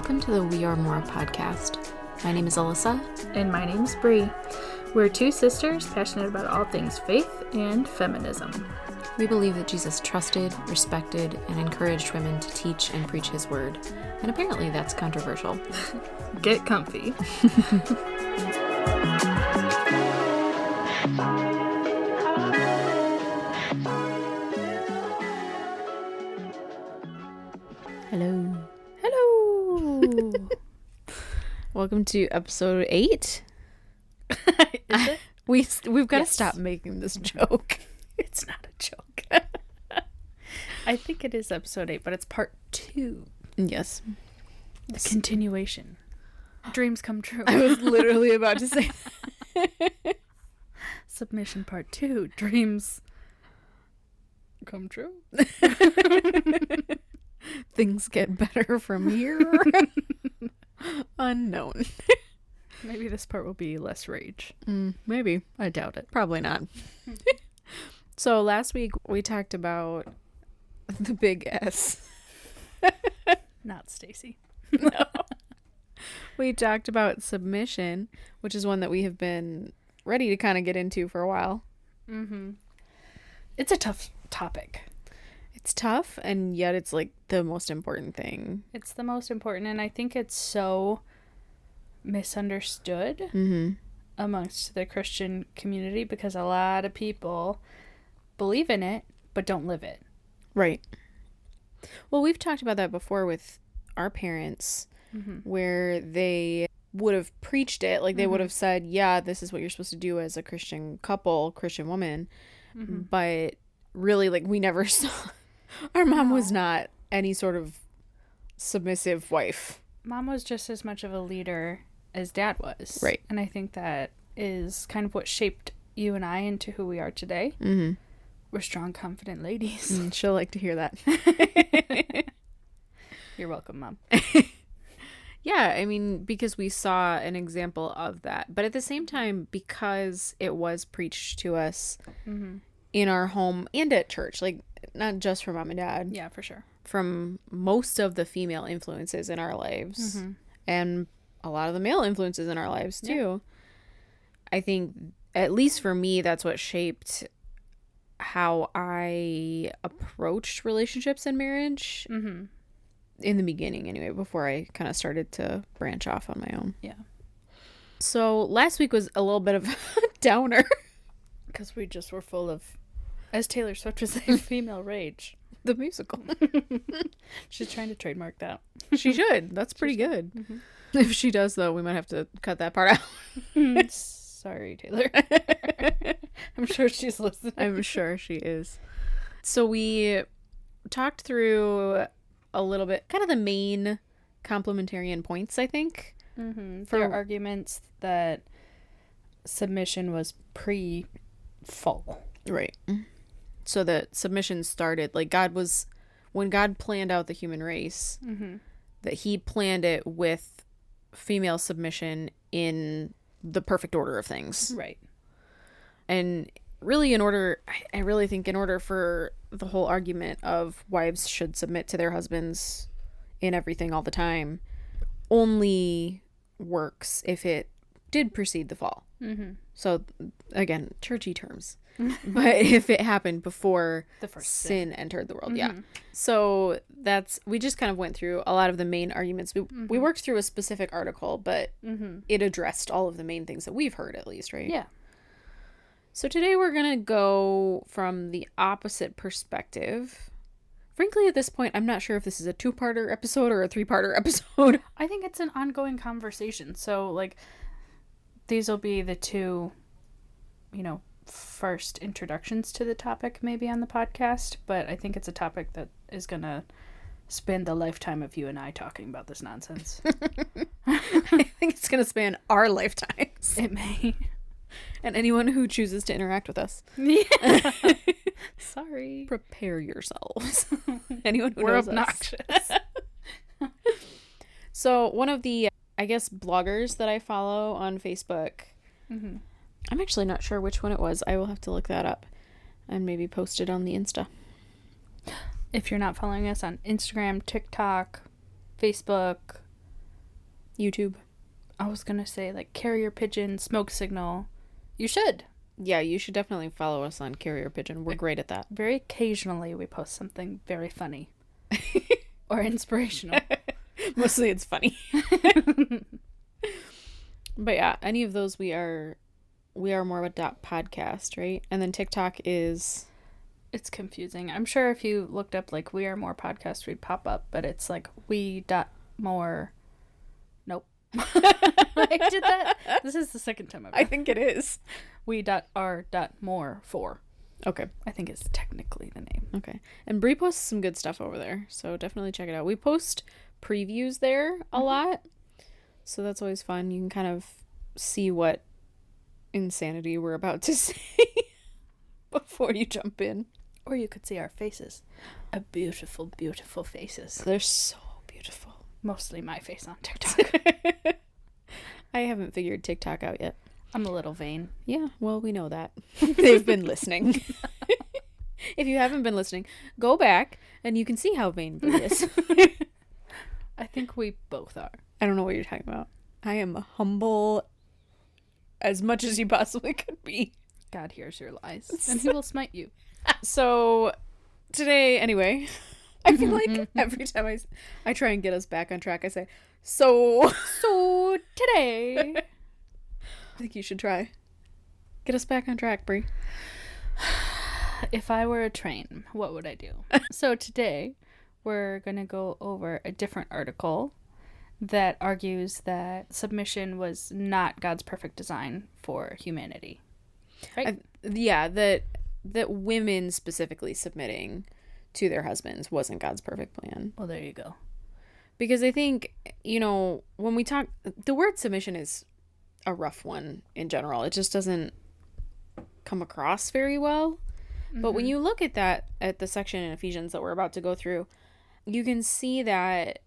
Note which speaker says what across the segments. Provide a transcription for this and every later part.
Speaker 1: Welcome to the We Are More podcast. My name is Alyssa.
Speaker 2: And my name's Bree. We're two sisters passionate about all things faith and feminism.
Speaker 1: We believe that Jesus trusted, respected, and encouraged women to teach and preach his word. And apparently that's controversial.
Speaker 2: Get comfy.
Speaker 1: Hello.
Speaker 2: Hello.
Speaker 1: Welcome to episode 8.
Speaker 2: Is it?
Speaker 1: We've got to
Speaker 2: Yes.
Speaker 1: stop making this joke.
Speaker 2: It's not a joke. I think it is episode 8, but it's part 2.
Speaker 1: Yes.
Speaker 2: The continuation. Dreams come true.
Speaker 1: I was literally about to say that.
Speaker 2: Submission part 2. Dreams come true.
Speaker 1: Things get better from here. Unknown.
Speaker 2: Maybe this part will be less rage.
Speaker 1: Maybe.
Speaker 2: I doubt it.
Speaker 1: Probably not. So last week we talked about the big S.
Speaker 2: Not Stacy.
Speaker 1: No. We talked about submission, which is one that we have been ready to kind of get into for a while.
Speaker 2: Mm-hmm. It's a tough topic.
Speaker 1: It's tough, and yet it's like the most important thing.
Speaker 2: It's the most important, and I think it's so misunderstood amongst the Christian community because a lot of people believe in it but don't live it.
Speaker 1: Right. Well, we've talked about that before with our parents, where they would have preached it. Like, they would have said, yeah, this is what you're supposed to do as a Christian couple, Christian woman. But really, like, we never saw... Our mom was not any sort of submissive wife.
Speaker 2: Mom was just as much of a leader as Dad was.
Speaker 1: Right.
Speaker 2: And I think that is kind of what shaped you and I into who we are today. We're strong, confident ladies.
Speaker 1: She'll like to hear that.
Speaker 2: You're welcome, Mom.
Speaker 1: Yeah, I mean, because we saw an example of that. But at the same time, because it was preached to us in our home and at church, like, not just from Mom and Dad.
Speaker 2: Yeah, for sure.
Speaker 1: From most of the female influences in our lives. And a lot of the male influences in our lives, too. Yeah. I think, at least for me, that's what shaped how I approached relationships and marriage. In the beginning, anyway, before I kind of started to branch off on my own.
Speaker 2: Yeah.
Speaker 1: So last week was a little bit of a downer.
Speaker 2: Because we just were full of, as Taylor Swift would say, female rage.
Speaker 1: The musical.
Speaker 2: She's trying to trademark that.
Speaker 1: She should. That's pretty good. If she does, though, we might have to cut that part out.
Speaker 2: Sorry, Taylor. I'm sure she's listening.
Speaker 1: I'm sure she is. So we talked through a little bit, kind of the main complementarian points, I think.
Speaker 2: For arguments that submission was pre-fall.
Speaker 1: Right. So that submission started, like, when God planned out the human race, that he planned it with female submission in the perfect order of things.
Speaker 2: Right.
Speaker 1: And really I really think in order for the whole argument of wives should submit to their husbands in everything all the time only works if it did precede the fall. So, again, churchy terms. But if it happened before
Speaker 2: The first
Speaker 1: sin entered the world, yeah. So we just kind of went through a lot of the main arguments. We worked through a specific article, but it addressed all of the main things that we've heard, at least, right?
Speaker 2: Yeah.
Speaker 1: So today we're going to go from the opposite perspective. Frankly, at this point, I'm not sure if this is a 2-parter episode or a 3-parter episode.
Speaker 2: I think it's an ongoing conversation. So, like, these will be the two, first introductions to the topic maybe on the podcast. But I think it's a topic that is going to span the lifetime of you and I talking about this nonsense.
Speaker 1: I think it's going to span our lifetimes.
Speaker 2: It may.
Speaker 1: And anyone who chooses to interact with us.
Speaker 2: Yeah. Sorry.
Speaker 1: Prepare yourselves. Anyone who
Speaker 2: We're
Speaker 1: knows
Speaker 2: obnoxious.
Speaker 1: us. So one of the, I guess, bloggers that I follow on Facebook, I'm actually not sure which one it was. I will have to look that up and maybe post it on the Insta.
Speaker 2: If you're not following us on Instagram, TikTok, Facebook,
Speaker 1: YouTube.
Speaker 2: I was going to say, like, carrier pigeon, smoke signal. You should.
Speaker 1: Yeah, you should definitely follow us on Carrier Pigeon. We're great at that.
Speaker 2: Very occasionally we post something very funny. Or inspirational.
Speaker 1: Mostly it's funny. But yeah, any of those we are more of a .podcast, right? And then TikTok is...
Speaker 2: It's confusing. I'm sure if you looked up, like, We Are More Podcast, we'd pop up, but it's like we.more... Nope. I did that. This is the second time
Speaker 1: I think it is.
Speaker 2: We.R.more4.
Speaker 1: Okay.
Speaker 2: I think it's technically the name.
Speaker 1: Okay. And Brie posts some good stuff over there, so definitely check it out. We post previews there a lot, so that's always fun. You can kind of see what insanity we're about to say before you jump in.
Speaker 2: Or you could see our faces. Our beautiful, beautiful faces.
Speaker 1: They're so beautiful.
Speaker 2: Mostly my face on TikTok.
Speaker 1: I haven't figured TikTok out yet.
Speaker 2: I'm a little vain.
Speaker 1: Yeah, well, we know that. They've been listening. If you haven't been listening, go back and you can see how vain Brie is.
Speaker 2: I think we both are.
Speaker 1: I don't know what you're talking about. I am humble as much as you possibly could be.
Speaker 2: God hears your lies, and he will smite you.
Speaker 1: So, today, anyway, I feel like every time I try and get us back on track, I say, so
Speaker 2: today...
Speaker 1: I think you should try. Get us back on track, Brie.
Speaker 2: If I were a train, what would I do? So today, we're going to go over a different article that argues that submission was not God's perfect design for humanity. Right?
Speaker 1: That women specifically submitting to their husbands wasn't God's perfect plan.
Speaker 2: Well, there you go.
Speaker 1: Because I think, when we talk, the word submission is a rough one in general. It just doesn't come across very well. Mm-hmm. But when you look at the section in Ephesians that we're about to go through, you can see that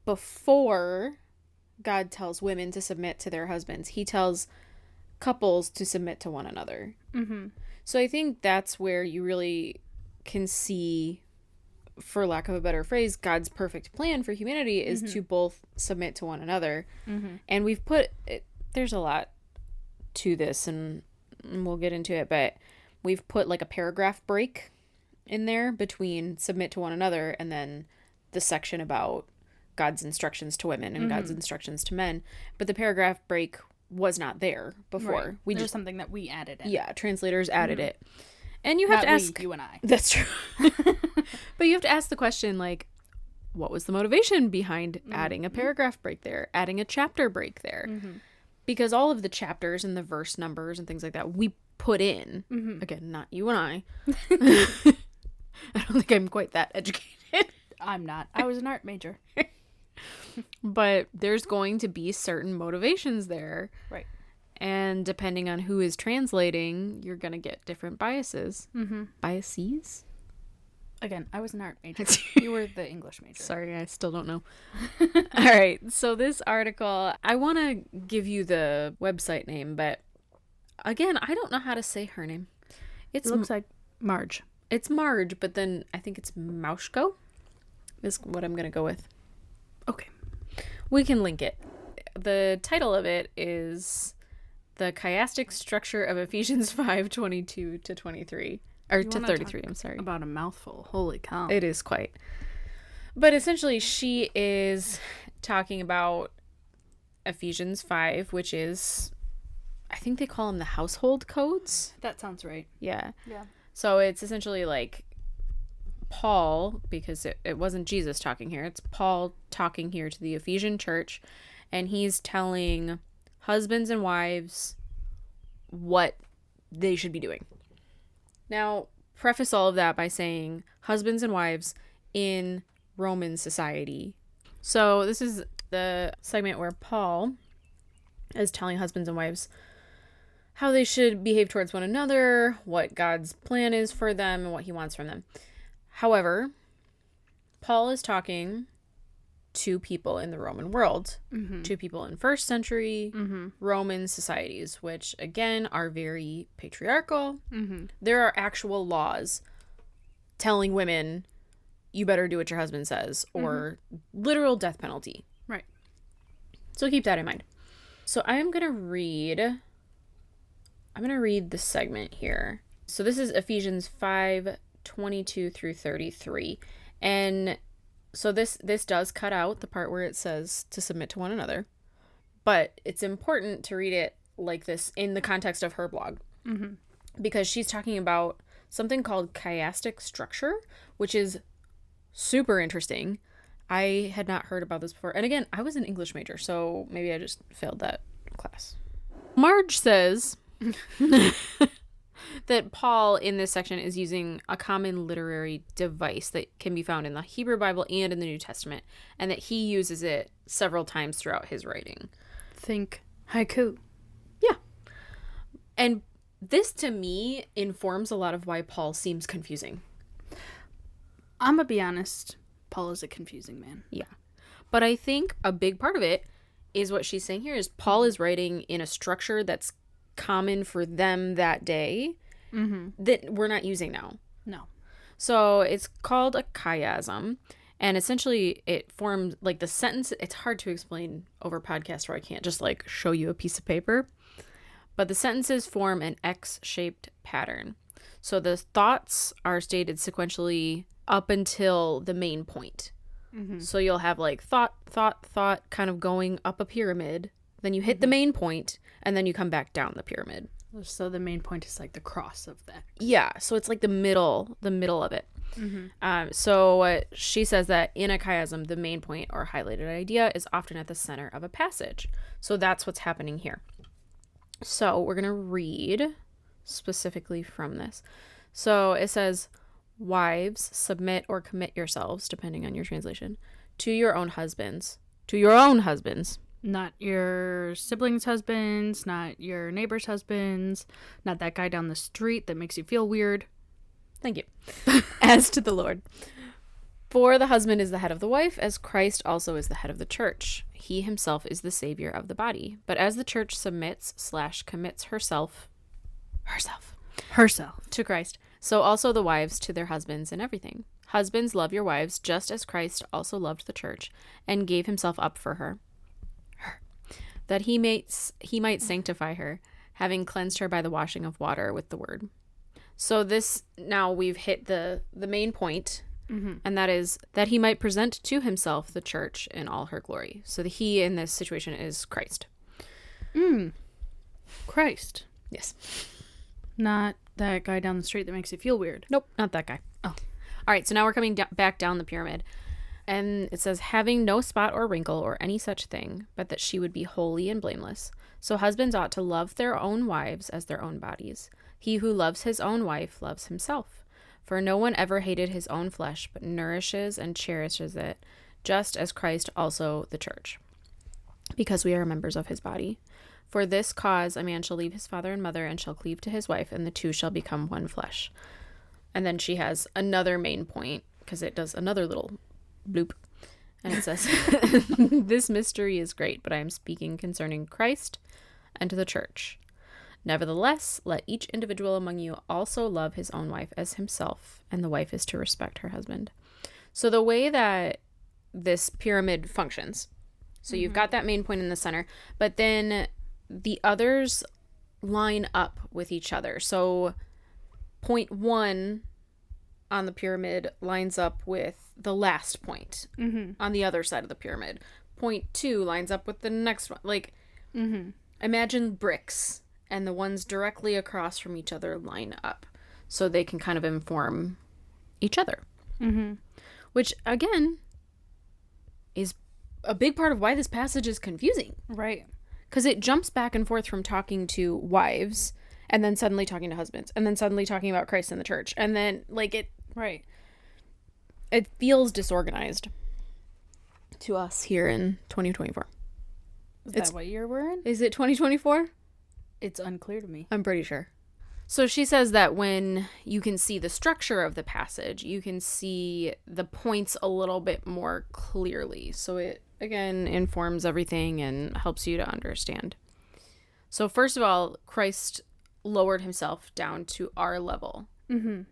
Speaker 1: before God tells women to submit to their husbands, he tells couples to submit to one another.
Speaker 2: Mm-hmm.
Speaker 1: So I think that's where you really can see, for lack of a better phrase, God's perfect plan for humanity is to both submit to one another. Mm-hmm. And we've there's a lot to this, and we'll get into it, but we've put like a paragraph break in there between submit to one another and then the section about God's instructions to women and God's instructions to men. But the paragraph break was not there before.
Speaker 2: Right. There's something that we added in.
Speaker 1: Yeah, translators added it. And you have to ask...
Speaker 2: you and I.
Speaker 1: That's true. But you have to ask the question, like, what was the motivation behind adding a paragraph break there, adding a chapter break there? Mm-hmm. Because all of the chapters and the verse numbers and things like that, we put in. Mm-hmm. Again, not you and I. I don't think I'm quite that educated.
Speaker 2: I'm not. I was an art major.
Speaker 1: But there's going to be certain motivations there.
Speaker 2: Right.
Speaker 1: And depending on who is translating, you're going to get different biases. Mm-hmm. Biases?
Speaker 2: Again, I was an art major. You were the English major.
Speaker 1: Sorry, I still don't know. All right. So this article, I want to give you the website name, but again, I don't know how to say her name.
Speaker 2: It looks like Marge.
Speaker 1: It's Marge, but then I think it's Maushko is what I'm going to go with.
Speaker 2: Okay.
Speaker 1: We can link it. The title of it is The Chiastic Structure of Ephesians 5:22 to 23. Or to 33, I'm sorry.
Speaker 2: About a mouthful. Holy cow.
Speaker 1: It is quite. But essentially, she is talking about Ephesians 5, which is, I think they call them the household codes.
Speaker 2: That sounds right.
Speaker 1: Yeah.
Speaker 2: Yeah.
Speaker 1: So it's essentially like Paul, because it wasn't Jesus talking here. It's Paul talking here to the Ephesian church. And he's telling husbands and wives what they should be doing. Now, preface all of that by saying husbands and wives in Roman society. So this is the segment where Paul is telling husbands and wives how they should behave towards one another, what God's plan is for them, and what he wants from them. However, Paul is talking to people in the Roman world, to people in first century Roman societies, which again are very patriarchal. There are actual laws telling women you better do what your husband says, or literal death penalty.
Speaker 2: Right.
Speaker 1: So keep that in mind. So I'm going to read the segment here. So this is Ephesians 5:22 through 33. And so this does cut out the part where it says to submit to one another. But it's important to read it like this in the context of her blog. Mm-hmm. Because she's talking about something called chiastic structure, which is super interesting. I had not heard about this before. And again, I was an English major, so maybe I just failed that class. Marge says that Paul in this section is using a common literary device that can be found in the Hebrew Bible and in the New Testament, and that he uses it several times throughout his writing.
Speaker 2: Think haiku.
Speaker 1: Yeah. And this, to me, informs a lot of why Paul seems confusing.
Speaker 2: I'm gonna be honest. Paul is a confusing man.
Speaker 1: Yeah. But I think a big part of it is what she's saying here is Paul is writing in a structure that's common for them that day that we're not using now.
Speaker 2: No.
Speaker 1: So it's called a chiasm. And essentially it forms like the sentence. It's hard to explain over podcast where I can't just like show you a piece of paper. But the sentences form an X-shaped pattern. So the thoughts are stated sequentially up until the main point. Mm-hmm. So you'll have like thought, kind of going up a pyramid. Then you hit the main point, and then you come back down the pyramid.
Speaker 2: So the main point is like the cross of that.
Speaker 1: Yeah, so it's like the middle of it. Mm-hmm. So she says that in a chiasm, the main point or highlighted idea is often at the center of a passage. So that's what's happening here. So we're going to read specifically from this. So it says, wives, submit or commit yourselves, depending on your translation, to your own husbands. To your own husbands.
Speaker 2: Not your siblings' husbands, not your neighbor's husbands, not that guy down the street that makes you feel weird.
Speaker 1: Thank you. As to the Lord. For the husband is the head of the wife, as Christ also is the head of the church. He himself is the savior of the body. But as the church submits/commits herself to Christ, so also the wives to their husbands in everything. Husbands, love your wives, just as Christ also loved the church, and gave himself up for her, that he might sanctify her, having cleansed her by the washing of water with the word. So this, now we've hit the main point, and that is that he might present to himself the church in all her glory. So the he in this situation is Christ.
Speaker 2: Christ.
Speaker 1: Yes.
Speaker 2: Not that guy down the street that makes you feel weird.
Speaker 1: Nope, not that guy. Oh. All right, so now we're coming back down the pyramid. And it says, having no spot or wrinkle or any such thing, but that she would be holy and blameless. So husbands ought to love their own wives as their own bodies. He who loves his own wife loves himself. For no one ever hated his own flesh, but nourishes and cherishes it, just as Christ also the church, because we are members of his body. For this cause a man shall leave his father and mother and shall cleave to his wife, and the two shall become one flesh. And then she has another main point, because it does another little bloop. And it says, this mystery is great, but I am speaking concerning Christ and to the church. Nevertheless, let each individual among you also love his own wife as himself, and the wife is to respect her husband. So the way that this pyramid functions, so you've got that main point in the center, but then the others line up with each other. So point 1 on the pyramid lines up with the last point on the other side of the pyramid. Point 2 lines up with the next one. Like, imagine bricks, and the ones directly across from each other line up, so they can kind of inform each other. Which, again, is a big part of why this passage is confusing.
Speaker 2: Right.
Speaker 1: Because it jumps back and forth from talking to wives, and then suddenly talking to husbands, and then suddenly talking about Christ and the church, and then, like, it...
Speaker 2: Right.
Speaker 1: It feels disorganized to us here in 2024.
Speaker 2: Is that what year we're in?
Speaker 1: Is it 2024?
Speaker 2: It's unclear to me.
Speaker 1: I'm pretty sure. So she says that when you can see the structure of the passage, you can see the points a little bit more clearly. So it, again, informs everything and helps you to understand. So first of all, Christ lowered himself down to our level.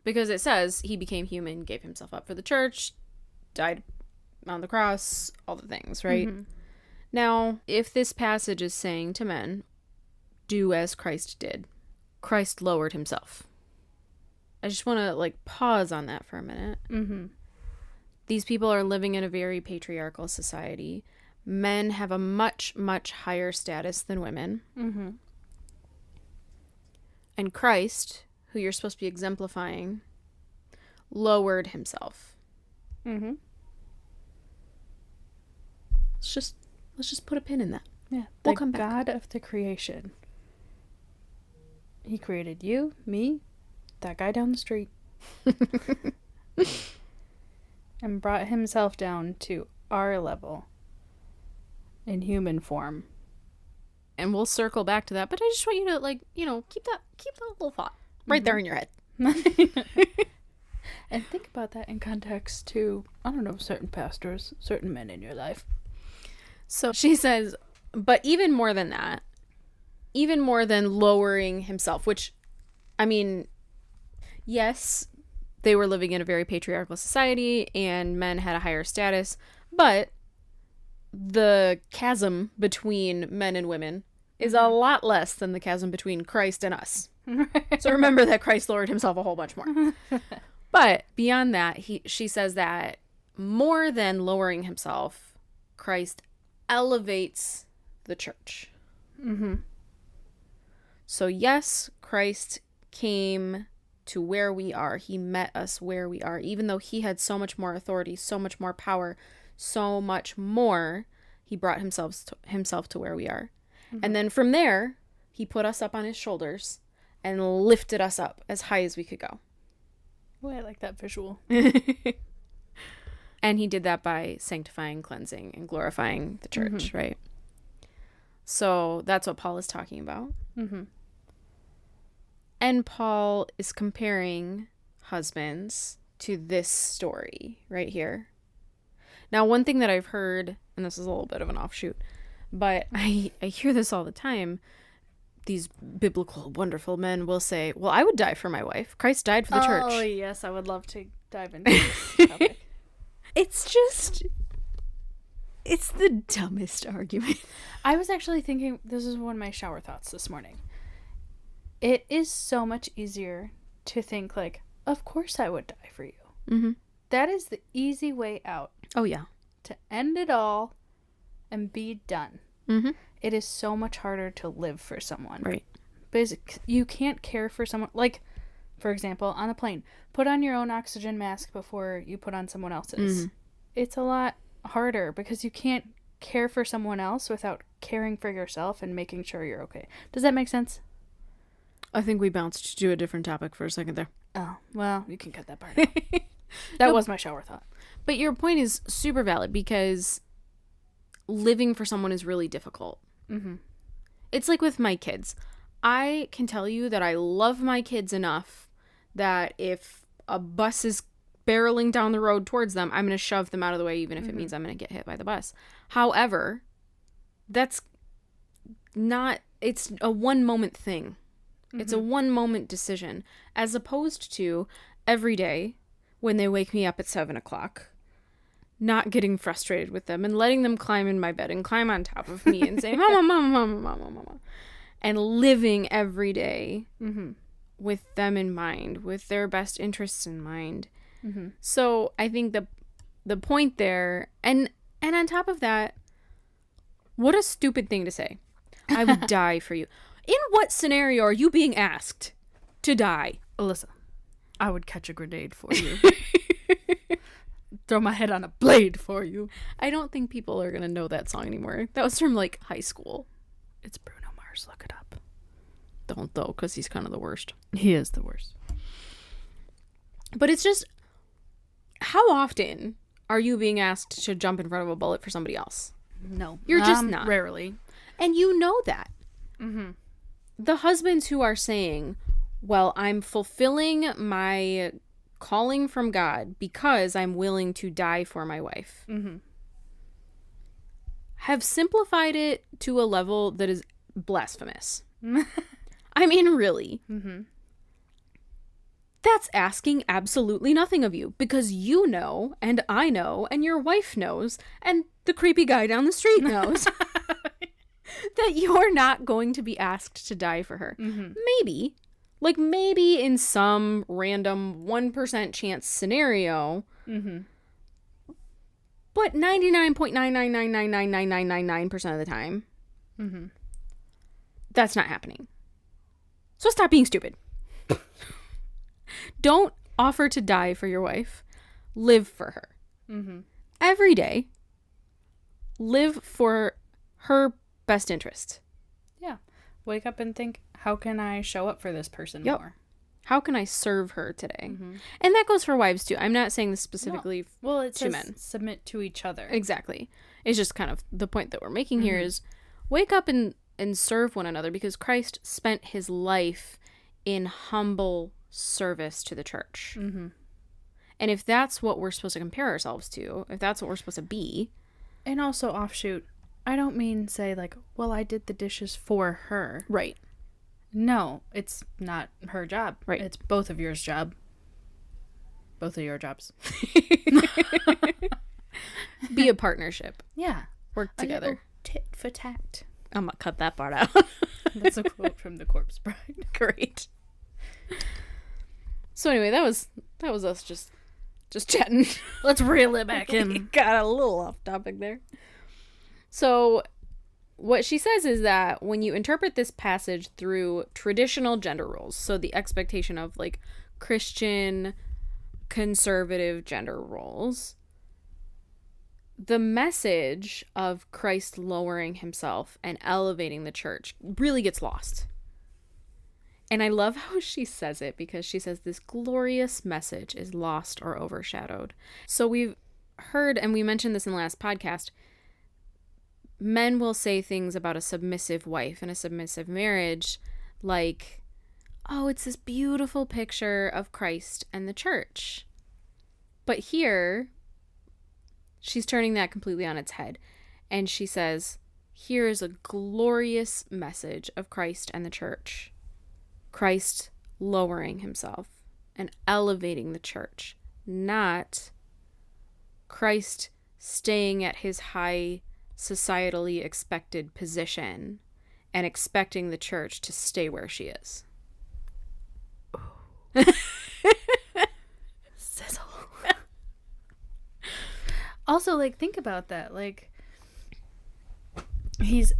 Speaker 1: Because it says he became human, gave himself up for the church, died on the cross, all the things, right? Now, if this passage is saying to men, do as Christ did, Christ lowered himself. I just want to like pause on that for a minute.
Speaker 2: Mm-hmm.
Speaker 1: These people are living in a very patriarchal society. Men have a much, much higher status than women.
Speaker 2: Mm-hmm.
Speaker 1: And Christ, who you're supposed to be exemplifying, lowered himself.
Speaker 2: Mm-hmm.
Speaker 1: Let's just put a pin in that.
Speaker 2: Yeah.
Speaker 1: We'll
Speaker 2: The
Speaker 1: come back.
Speaker 2: God of the creation. He created you, me, that guy down the street. And brought himself down to our level in human form.
Speaker 1: And we'll circle back to that, but I just want you to like, keep that little thought right there in your head.
Speaker 2: And think about that in context to, I don't know, certain pastors, certain men in your life.
Speaker 1: So she says, but even more than that, even more than lowering himself, which, I mean, yes, they were living in a very patriarchal society and men had a higher status, but the chasm between men and women is a lot less than the chasm between Christ and us. So remember that Christ lowered himself a whole bunch more. But beyond that, she says that more than lowering himself, Christ elevates the church.
Speaker 2: Mm-hmm.
Speaker 1: So yes, Christ came to where we are. He met us where we are. Even though he had so much more authority, so much more power, so much more, he brought himself to where we are. Mm-hmm. And then from there, he put us up on his shoulders and lifted us up as high as we could go.
Speaker 2: Oh, I like that visual.
Speaker 1: And he did that by sanctifying, cleansing, and glorifying the church,
Speaker 2: mm-hmm.
Speaker 1: right? So that's what Paul is talking about.
Speaker 2: Mm-hmm.
Speaker 1: And Paul is comparing husbands to this story right here. Now, one thing that I've heard, and this is a little bit of an offshoot, but I hear this all the time. These biblical, wonderful men will say, well, I would die for my wife. Christ died for the church.
Speaker 2: Oh, yes. I would love to dive into this topic.
Speaker 1: It's the dumbest argument.
Speaker 2: I was actually thinking, this is one of my shower thoughts this morning. It is so much easier to think like, of course I would die for you.
Speaker 1: Mm-hmm.
Speaker 2: That is the easy way out.
Speaker 1: Oh, yeah.
Speaker 2: To end it all and be done.
Speaker 1: Mm-hmm.
Speaker 2: It is so much harder to live for someone.
Speaker 1: Right.
Speaker 2: You can't care for someone. Like, for example, on a plane, put on your own oxygen mask before you put on someone else's. Mm-hmm. It's a lot harder because you can't care for someone else without caring for yourself and making sure you're okay. Does that make sense?
Speaker 1: I think we bounced to a different topic for a second there.
Speaker 2: Oh, well, you can cut that part out. That was my shower thought.
Speaker 1: But your point is super valid because living for someone is really difficult.
Speaker 2: Mm-hmm.
Speaker 1: It's like with my kids. I can tell you that I love my kids enough that if a bus is barreling down the road towards them, I'm going to shove them out of the way, even if it means I'm going to get hit by the bus. However, it's a one moment thing. Mm-hmm. It's a one moment decision, as opposed to every day when they wake me up at 7:00, not getting frustrated with them and letting them climb in my bed and climb on top of me and say, mama, mama, mama, mama, mama, and living every day with them in mind, with their best interests in mind. Mm-hmm. So I think the point there, and on top of that, what a stupid thing to say. I would die for you. In what scenario are you being asked to die?
Speaker 2: Alyssa, I would catch a grenade for you. Throw my head on a blade for you.
Speaker 1: I don't think people are going to know that song anymore. That was from like high school.
Speaker 2: It's Bruno Mars. Look it up.
Speaker 1: Don't though, because he's kind of the worst.
Speaker 2: He is the worst.
Speaker 1: But it's just, how often are you being asked to jump in front of a bullet for somebody else?
Speaker 2: No.
Speaker 1: You're just not.
Speaker 2: Rarely.
Speaker 1: And you know that.
Speaker 2: Mm-hmm.
Speaker 1: The husbands who are saying, well, I'm fulfilling my calling from God because I'm willing to die for my wife, have simplified it to a level that is blasphemous. I mean, really. Mm-hmm. That's asking absolutely nothing of you, because you know, and I know, and your wife knows, and the creepy guy down the street knows that you're not going to be asked to die for her.
Speaker 2: Mm-hmm.
Speaker 1: Maybe in some random 1% chance scenario,
Speaker 2: Mm-hmm.
Speaker 1: but 99.999999999% of the time,
Speaker 2: Mm-hmm.
Speaker 1: that's not happening. So stop being stupid. Don't offer to die for your wife. Live for her.
Speaker 2: Mm-hmm.
Speaker 1: Every day, live for her best interest.
Speaker 2: Yeah. Wake up and think, how can I show up for this person more?
Speaker 1: How can I serve her today?
Speaker 2: Mm-hmm.
Speaker 1: And that goes for wives too. I'm not saying this specifically
Speaker 2: well, it
Speaker 1: to
Speaker 2: says
Speaker 1: men.
Speaker 2: Submit to each other.
Speaker 1: Exactly. It's just kind of the point that we're making here
Speaker 2: Mm-hmm.
Speaker 1: is wake up and serve one another, because Christ spent his life in humble service to the church.
Speaker 2: Mm-hmm.
Speaker 1: And if that's what we're supposed to compare ourselves to, if that's what we're supposed to be.
Speaker 2: And also offshoot, I don't mean say like, well, I did the dishes for her.
Speaker 1: Right.
Speaker 2: No, it's not her job.
Speaker 1: Right.
Speaker 2: It's both of yours job. Both of your jobs.
Speaker 1: Be a partnership.
Speaker 2: Yeah.
Speaker 1: Work
Speaker 2: A
Speaker 1: together.
Speaker 2: little tit for tat.
Speaker 1: I'm going to cut that part out.
Speaker 2: That's a quote from The Corpse Bride.
Speaker 1: Great. So anyway, that was us just chatting.
Speaker 2: Let's reel it back
Speaker 1: We
Speaker 2: in.
Speaker 1: got a little off topic there. So what she says is that when you interpret this passage through traditional gender roles, so the expectation of like Christian conservative gender roles, the message of Christ lowering himself and elevating the church really gets lost. And I love how she says it, because she says this glorious message is lost or overshadowed. So we've heard, and we mentioned this in the last podcast, men will say things about a submissive wife and a submissive marriage like, oh, it's this beautiful picture of Christ and the church. But here, she's turning that completely on its head. And she says, here is a glorious message of Christ and the church. Christ lowering himself and elevating the church, not Christ staying at his high societally expected position and expecting the church to stay where she is.
Speaker 2: Sizzle. Also, like, think about that. Like, he's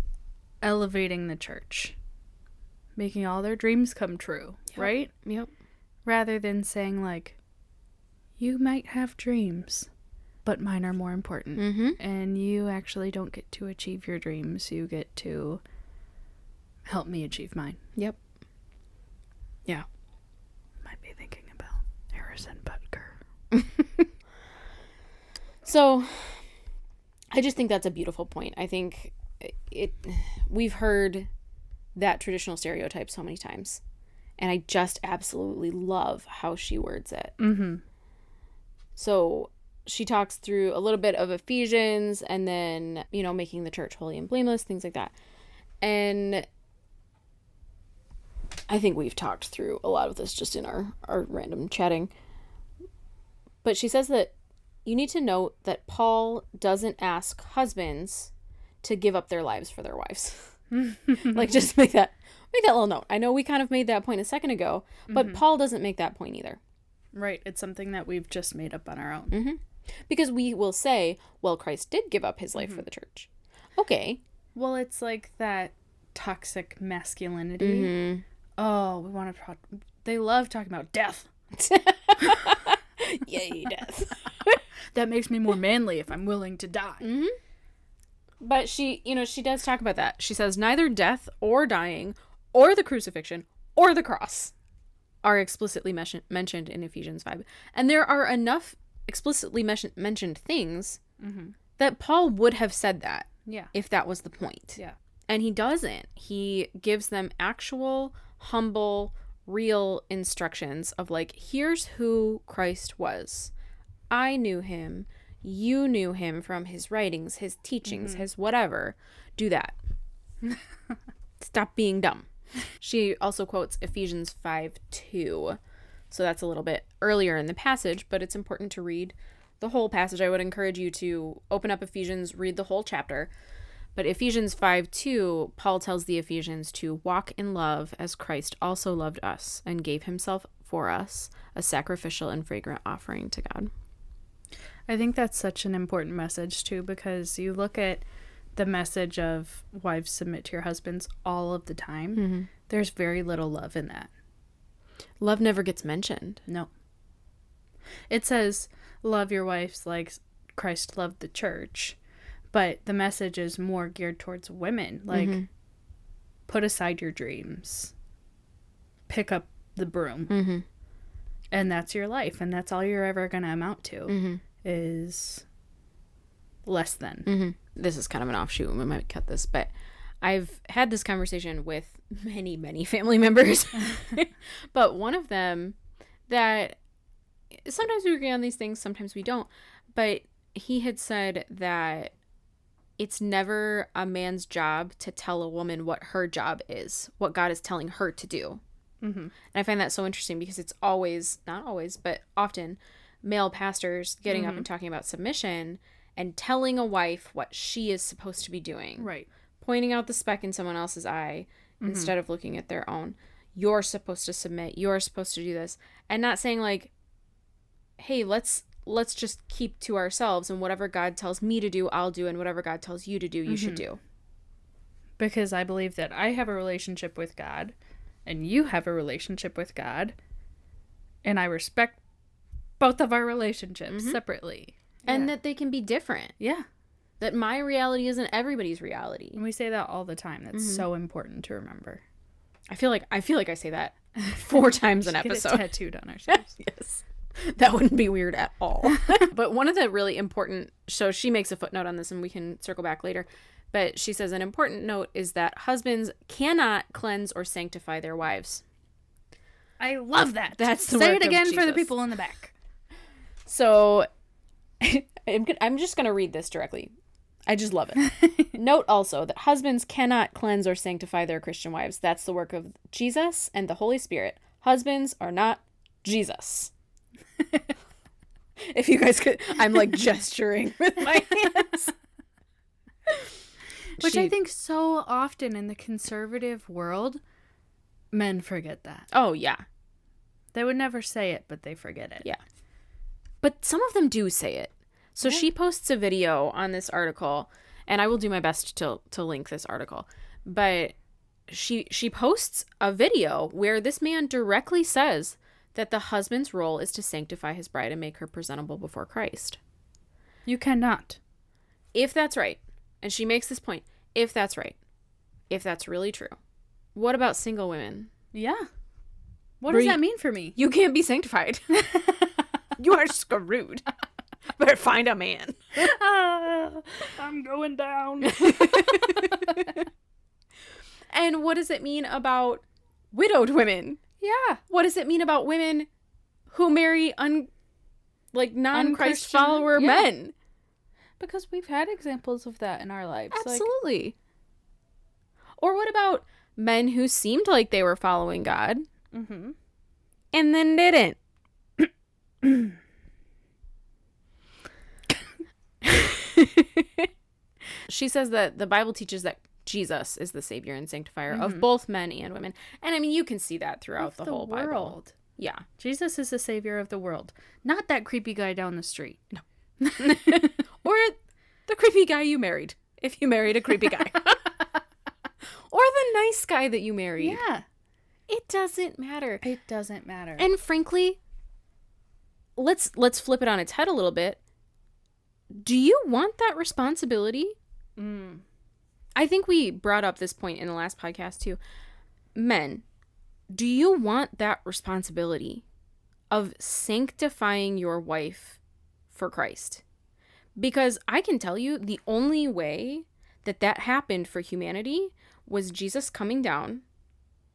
Speaker 2: elevating the church, making all their dreams come true, right?
Speaker 1: Yep.
Speaker 2: Rather than saying, like, you might have dreams, but mine are more important.
Speaker 1: Mm-hmm.
Speaker 2: And you actually don't get to achieve your dreams. You get to help me achieve mine.
Speaker 1: Yep. Yeah.
Speaker 2: Might be thinking about Harrison Butker.
Speaker 1: So, I just think that's a beautiful point. I think we've heard that traditional stereotype so many times, and I just absolutely love how she words it.
Speaker 2: Mm-hmm.
Speaker 1: So she talks through a little bit of Ephesians, and then, making the church holy and blameless, things like that. And I think we've talked through a lot of this just in our random chatting. But she says that you need to note that Paul doesn't ask husbands to give up their lives for their wives. Like, just make that little note. I know we kind of made that point a second ago, but Paul doesn't make that point either.
Speaker 2: Right. It's something that we've just made up on our own.
Speaker 1: Mm-hmm. Because we will say, well, Christ did give up his life for the church. Okay.
Speaker 2: Well, it's like that toxic masculinity.
Speaker 1: Mm-hmm.
Speaker 2: Oh, they love talking about death.
Speaker 1: Yay, death.
Speaker 2: That makes me more manly if I'm willing to die.
Speaker 1: Mm-hmm. But she does talk about that. She says neither death or dying or the crucifixion or the cross are explicitly mentioned in Ephesians 5. And there are enough explicitly mentioned things that Paul would have said that if that was the point.
Speaker 2: Yeah.
Speaker 1: And he doesn't. He gives them actual, humble, real instructions of like, here's who Christ was. I knew him. You knew him from his writings, his teachings, his whatever. Do that. Stop being dumb. She also quotes Ephesians 5:2, So that's a little bit earlier in the passage, but it's important to read the whole passage. I would encourage you to open up Ephesians, read the whole chapter. But Ephesians 5:2, Paul tells the Ephesians to walk in love as Christ also loved us and gave himself for us, a sacrificial and fragrant offering to God.
Speaker 2: I think that's such an important message, too, because you look at the message of wives submit to your husbands all of the time. Mm-hmm. There's very little love in that.
Speaker 1: Love never gets mentioned.
Speaker 2: No. It says, love your wives like Christ loved the church. But the message is more geared towards women. Like, put aside your dreams. Pick up the broom. Mm-hmm. And that's your life. And that's all you're ever going to amount to is less than.
Speaker 1: Mm-hmm. This is kind of an offshoot. We might cut this. But I've had this conversation with many, many family members. But one of them that sometimes we agree on these things, sometimes we don't. But he had said that it's never a man's job to tell a woman what her job is, what God is telling her to do. Mm-hmm. And I find that so interesting because it's always, not always, but often male pastors getting up and talking about submission and telling a wife what she is supposed to be doing.
Speaker 2: Right.
Speaker 1: Pointing out the speck in someone else's eye instead of looking at their own. You're supposed to submit. You're supposed to do this. And not saying like, hey, let's just keep to ourselves and whatever God tells me to do, I'll do. And whatever God tells you to do, you should do.
Speaker 2: Because I believe that I have a relationship with God and you have a relationship with God. And I respect both of our relationships separately.
Speaker 1: And that they can be different.
Speaker 2: Yeah.
Speaker 1: That my reality isn't everybody's reality.
Speaker 2: And we say that all the time. That's so important to remember.
Speaker 1: I feel like I say that 4 times an episode.
Speaker 2: Get it tattooed on ourselves.
Speaker 1: Yes. That wouldn't be weird at all. But one of the really important, so she makes a footnote on this and we can circle back later. But she says an important note is that husbands cannot cleanse or sanctify their wives.
Speaker 2: I love that.
Speaker 1: That's the
Speaker 2: Say
Speaker 1: work
Speaker 2: it again
Speaker 1: of
Speaker 2: for the
Speaker 1: Jesus.
Speaker 2: people in the back.
Speaker 1: So I'm just going to read this directly. I just love it. Note also that husbands cannot cleanse or sanctify their Christian wives. That's the work of Jesus and the Holy Spirit. Husbands are not Jesus. If you guys could, I'm like gesturing with my hands.
Speaker 2: Which I think so often in the conservative world, men forget that.
Speaker 1: Oh, yeah.
Speaker 2: They would never say it, but they forget it.
Speaker 1: Yeah. But some of them do say it. So she posts a video on this article, and I will do my best to link this article. But she posts a video where this man directly says that the husband's role is to sanctify his bride and make her presentable before Christ.
Speaker 2: You cannot.
Speaker 1: If that's right, and she makes this point, if that's right, if that's really true, what about single women?
Speaker 2: Yeah. What does that mean for me?
Speaker 1: You can't be sanctified. You are screwed. Better find a man.
Speaker 2: I'm going down.
Speaker 1: And what does it mean about widowed women?
Speaker 2: Yeah.
Speaker 1: What does it mean about women who marry non-Christ follower men?
Speaker 2: Because we've had examples of that in our lives.
Speaker 1: Absolutely. Or what about men who seemed like they were following God and then didn't? She says that the Bible teaches that Jesus is the Savior and Sanctifier of both men and women. And I mean, you can see that throughout the whole Bible.
Speaker 2: World.
Speaker 1: Yeah.
Speaker 2: Jesus is the Savior of the world. Not that creepy guy down the street.
Speaker 1: No. Or the creepy guy you married, if you married a creepy guy. Or the nice guy that you married.
Speaker 2: Yeah.
Speaker 1: It doesn't matter.
Speaker 2: It doesn't matter.
Speaker 1: And frankly, let's flip it on its head a little bit. Do you want that responsibility? I think we brought up this point in the last podcast too. Men, do you want that responsibility of sanctifying your wife for Christ? Because I can tell you the only way that happened for humanity was Jesus coming down,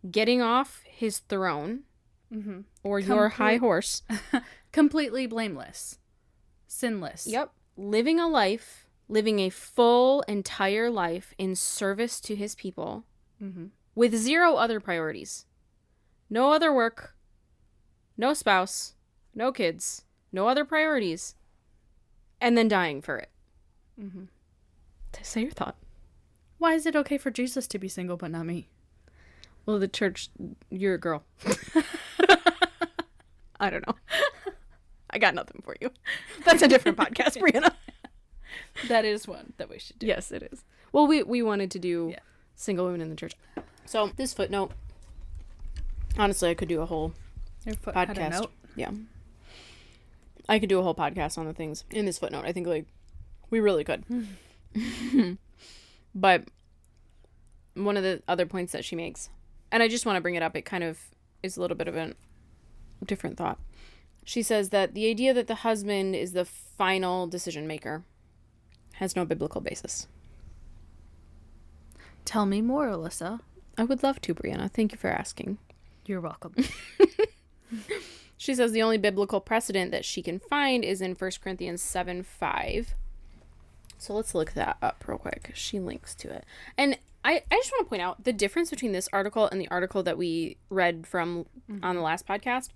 Speaker 1: getting off his throne or your high horse.
Speaker 2: Completely blameless. Sinless.
Speaker 1: Yep. Living a full, entire life in service to his people with 0 other priorities. No other work. no spouse, no kids, no other priorities, and then dying for it.
Speaker 2: Mm-hmm.
Speaker 1: Say your thought.
Speaker 2: Why is it okay for Jesus to be single but not me?
Speaker 1: Well, the church, you're a girl. I don't know. I got nothing for you. That's a different podcast, Brianna.
Speaker 2: That is one that we should do.
Speaker 1: Yes, it is. Well, we wanted to do single women in the church. So this footnote, honestly, I could do a whole podcast.
Speaker 2: Had a note?
Speaker 1: Yeah. I could do a whole podcast on the things in this footnote. I think, like, we really could. But one of the other points that she makes, and I just want to bring it up, it kind of is a little bit of a different thought. She says that the idea that the husband is the final decision maker has no biblical basis.
Speaker 2: Tell me more, Alyssa.
Speaker 1: I would love to, Brianna. Thank you for asking.
Speaker 2: You're welcome.
Speaker 1: She says the only biblical precedent that she can find is in 1 Corinthians 7:5. So let's look that up real quick. She links to it. And I just want to point out the difference between this article and the article that we read from on the last podcast.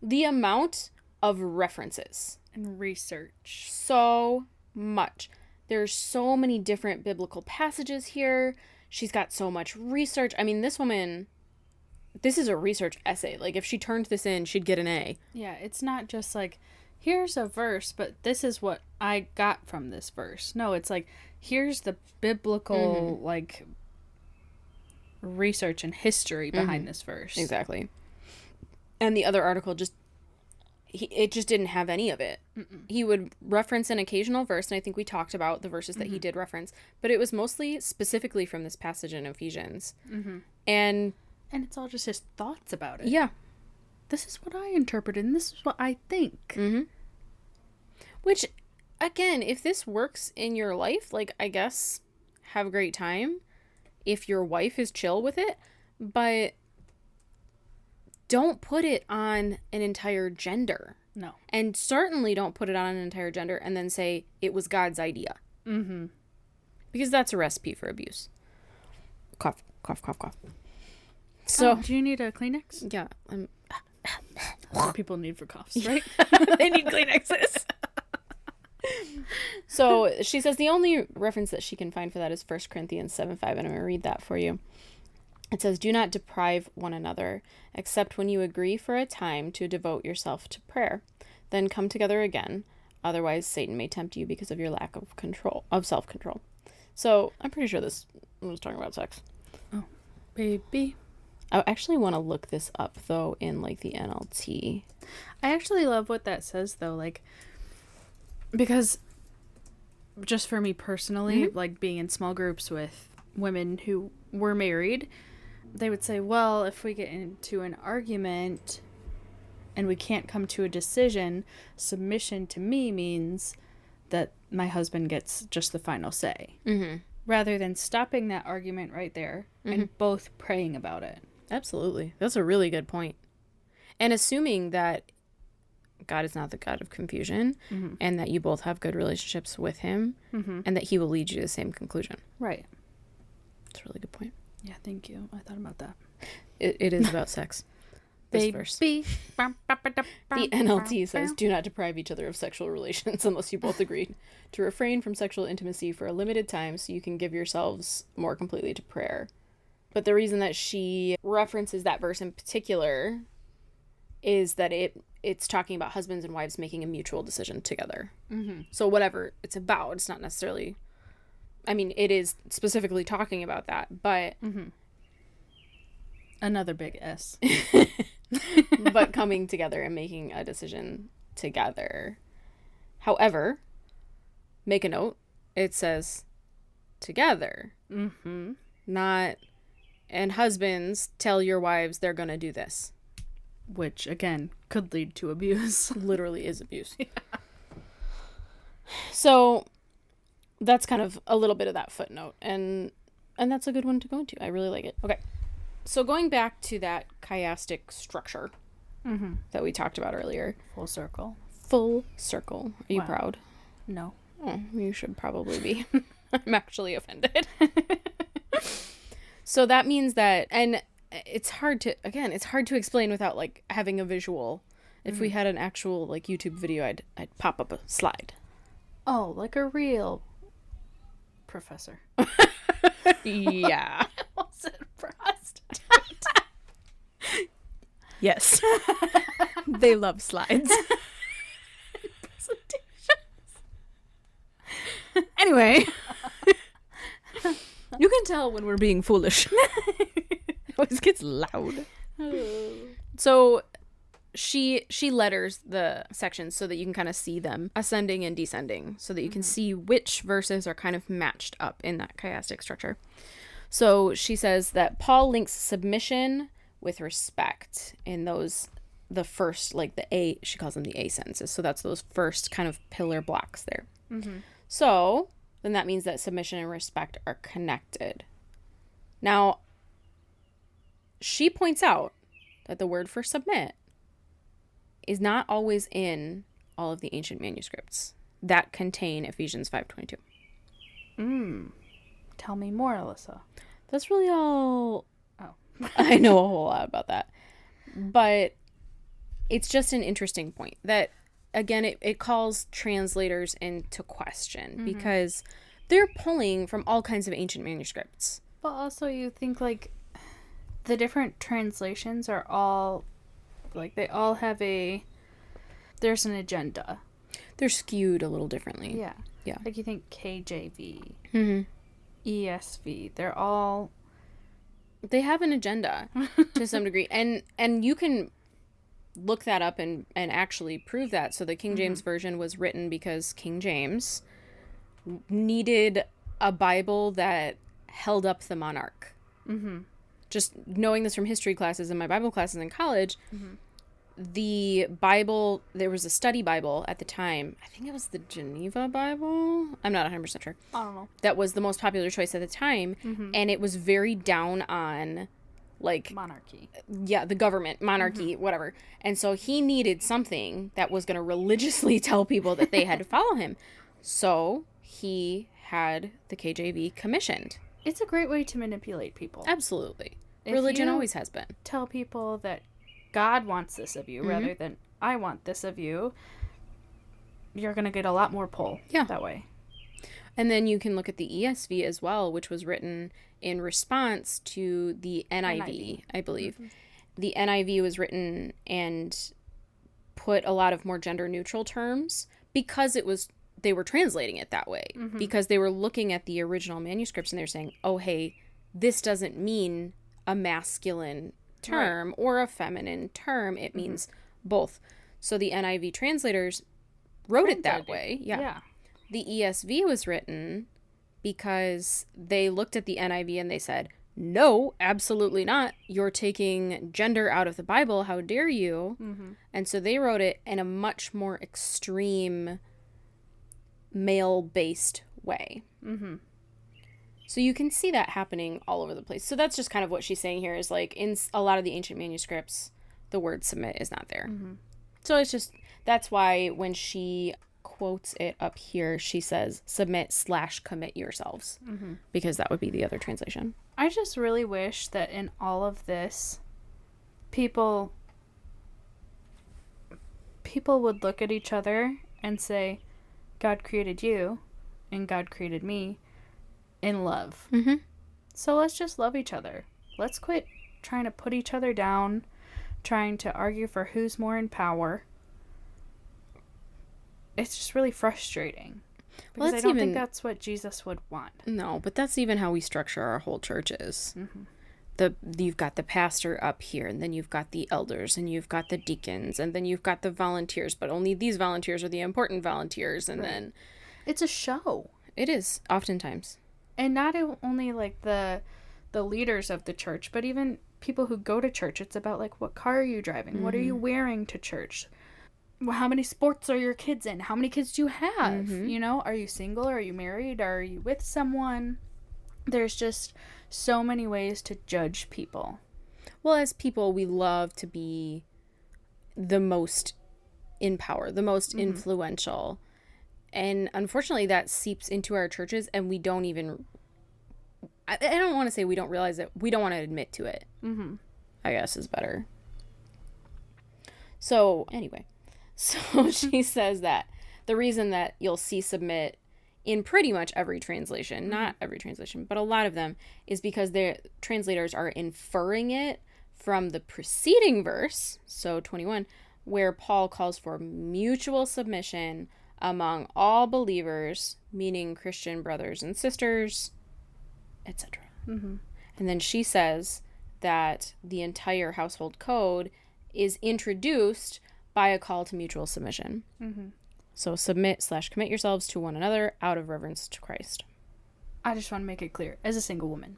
Speaker 1: The amount of references.
Speaker 2: And research.
Speaker 1: So much. There's so many different biblical passages here. She's got so much research. I mean, this woman, this is a research essay. Like, if she turned this in, she'd get an A.
Speaker 2: Yeah, it's not just like, here's a verse, but this is what I got from this verse. No, it's like, here's the biblical, like, research and history behind this verse.
Speaker 1: Exactly. And the other article it just didn't have any of it. He would reference an occasional verse, and I think we talked about the verses that he did reference, but it was mostly specifically from this passage in Ephesians. And
Speaker 2: it's all just his thoughts about it.
Speaker 1: Yeah.
Speaker 2: This is what I interpreted, and this is what I think.
Speaker 1: Which, again, if this works in your life, like, I guess, have a great time if your wife is chill with it, but don't put it on an entire gender.
Speaker 2: No.
Speaker 1: And certainly don't put it on an entire gender and then say it was God's idea. Because that's a recipe for abuse. Cough, cough, cough, cough. So,
Speaker 2: do you need a Kleenex?
Speaker 1: Yeah.
Speaker 2: That's what people need for coughs, right?
Speaker 1: They need Kleenexes. So she says the only reference that she can find for that is 1 Corinthians 7:5, and I'm going to read that for you. It says, "Do not deprive one another, except when you agree for a time to devote yourself to prayer. Then come together again. Otherwise, Satan may tempt you because of your lack of self-control." So I'm pretty sure this was talking about sex.
Speaker 2: Oh, baby.
Speaker 1: I actually want to look this up, though, in, like, the NLT.
Speaker 2: I actually love what that says, though, like, because just for me personally, like, being in small groups with women who were married, they would say, well, if we get into an argument and we can't come to a decision, submission to me means that my husband gets just the final say. Rather than stopping that argument right there and both praying about it.
Speaker 1: Absolutely. That's a really good point. And assuming that God is not the God of confusion and that you both have good relationships with him and that he will lead you to the same conclusion.
Speaker 2: Right.
Speaker 1: That's a really good point.
Speaker 2: Yeah, thank you. I thought about that.
Speaker 1: It is about sex. This verse. The NLT says, "Do not deprive each other of sexual relations unless you both agree to refrain from sexual intimacy for a limited time so you can give yourselves more completely to prayer." But the reason that she references that verse in particular is that it's talking about husbands and wives making a mutual decision together. So whatever it's about, it's not necessarily... I mean, it is specifically talking about that, but...
Speaker 2: Another big S.
Speaker 1: But coming together and making a decision together. However, make a note. It says together. Not... And husbands, tell your wives they're going to do this.
Speaker 2: Which, again, could lead to abuse.
Speaker 1: Literally is abuse. Yeah. So... that's kind of a little bit of that footnote, and that's a good one to go into. I really like it. Okay, so going back to that chiastic structure that we talked about earlier.
Speaker 2: Full circle.
Speaker 1: Are you proud?
Speaker 2: No.
Speaker 1: Oh, you should probably be. I'm actually offended. So that means that, and it's hard to explain without like having a visual. If we had an actual like YouTube video, I'd pop up a slide.
Speaker 2: Oh, like a real professor.
Speaker 1: Yeah.
Speaker 2: Was it prostitute?
Speaker 1: Yes. They love slides. Anyway, you can tell when we're being foolish. It always gets loud. So she letters the sections so that you can kind of see them ascending and descending, so that you can see which verses are kind of matched up in that chiastic structure. So she says that Paul links submission with respect in those, the first, like the A, she calls them the A sentences. So that's those first kind of pillar blocks there. So then that means that submission and respect are connected. Now, she points out that the word for submit is not always in all of the ancient manuscripts that contain Ephesians 5:22.
Speaker 2: Tell me more, Alyssa.
Speaker 1: That's really all.
Speaker 2: Oh.
Speaker 1: I know a whole lot about that. But it's just an interesting point that, again, it calls translators into question because they're pulling from all kinds of ancient manuscripts.
Speaker 2: But also you think like the different translations are all like they all have there's an agenda.
Speaker 1: They're skewed a little differently.
Speaker 2: Yeah.
Speaker 1: Yeah.
Speaker 2: Like you think KJV,
Speaker 1: Mm-hmm.
Speaker 2: ESV,
Speaker 1: They have an agenda to some degree. And you can look that up and actually prove that. So the King James Version was written because King James needed a Bible that held up the monarch. Just knowing this from history classes and my Bible classes in college, the Bible, there was a study Bible at the time. I think it was the Geneva Bible. I'm not 100% sure.
Speaker 2: I don't know.
Speaker 1: That was the most popular choice at the time. And it was very down on, like,
Speaker 2: Monarchy.
Speaker 1: Yeah, the government, monarchy, whatever. And so he needed something that was going to religiously tell people that they had to follow him. So he had the KJV commissioned.
Speaker 2: It's a great way to manipulate people.
Speaker 1: Absolutely.
Speaker 2: If
Speaker 1: Religion
Speaker 2: you
Speaker 1: always has been.
Speaker 2: Tell people that God wants this of you rather than I want this of you, you're going to get a lot more pull that way.
Speaker 1: And then you can look at the ESV as well, which was written in response to the NIV. I believe. The NIV was written and put a lot of more gender neutral terms because they were translating it that way, because they were looking at the original manuscripts and they're saying, oh, hey, this doesn't mean a masculine term or a feminine term. It means both. So the NIV translators wrote it that way. Yeah. The ESV was written because they looked at the NIV and they said, no, absolutely not. You're taking gender out of the Bible. How dare you? And so they wrote it in a much more extreme male-based way. So you can see that happening all over the place. So that's just kind of what she's saying here is like in a lot of the ancient manuscripts, the word submit is not there. So it's just, that's why when she quotes it up here, she says submit/commit yourselves, because that would be the other translation.
Speaker 2: I just really wish that in all of this, people would look at each other and say, God created you and God created me in love. So let's just love each other. Let's quit trying to put each other down, trying to argue for who's more in power. It's just really frustrating. Because I don't think that's what Jesus would want.
Speaker 1: No, but that's even how we structure our whole churches. You've got the pastor up here, and then you've got the elders, and you've got the deacons, and then you've got the volunteers, but only these volunteers are the important volunteers, and then...
Speaker 2: It's a show.
Speaker 1: It is, oftentimes. And
Speaker 2: not only, like, the leaders of the church, but even people who go to church. It's about, like, what car are you driving? What are you wearing to church? How many sports are your kids in? How many kids do you have? You know, are you single? Are you married? Are you with someone? There's just so many ways to judge people.
Speaker 1: Well, as people, we love to be the most in power, the most influential. And unfortunately, that seeps into our churches, and we don't even I don't want to say we don't realize it. We don't want to admit to it.
Speaker 2: Mm-hmm.
Speaker 1: I guess is better. So anyway, so she says that the reason that you'll see submit in pretty much every translation, not every translation, but a lot of them, is because the translators are inferring it from the preceding verse, so 21, where Paul calls for mutual submission among all believers, meaning Christian brothers and sisters, etc.
Speaker 2: Mm-hmm.
Speaker 1: And then she says that the entire household code is introduced by a call to mutual submission.
Speaker 2: Mm-hmm.
Speaker 1: So submit/commit yourselves to one another out of reverence to Christ.
Speaker 2: I just want to make it clear, as a single woman,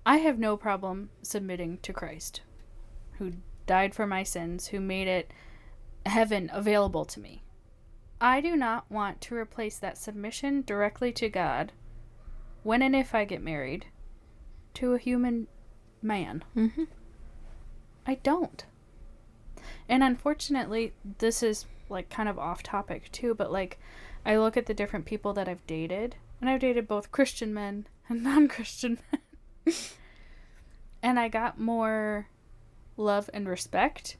Speaker 2: I have no problem submitting to Christ, who died for my sins, who made it heaven available to me. I do not want to replace that submission directly to God, when and if I get married, to a human man.
Speaker 1: Mm-hmm.
Speaker 2: I don't. And unfortunately, this is like kind of off topic too, but like I look at the different people that I've dated, and I've dated both Christian men and non-Christian men. And I got more love and respect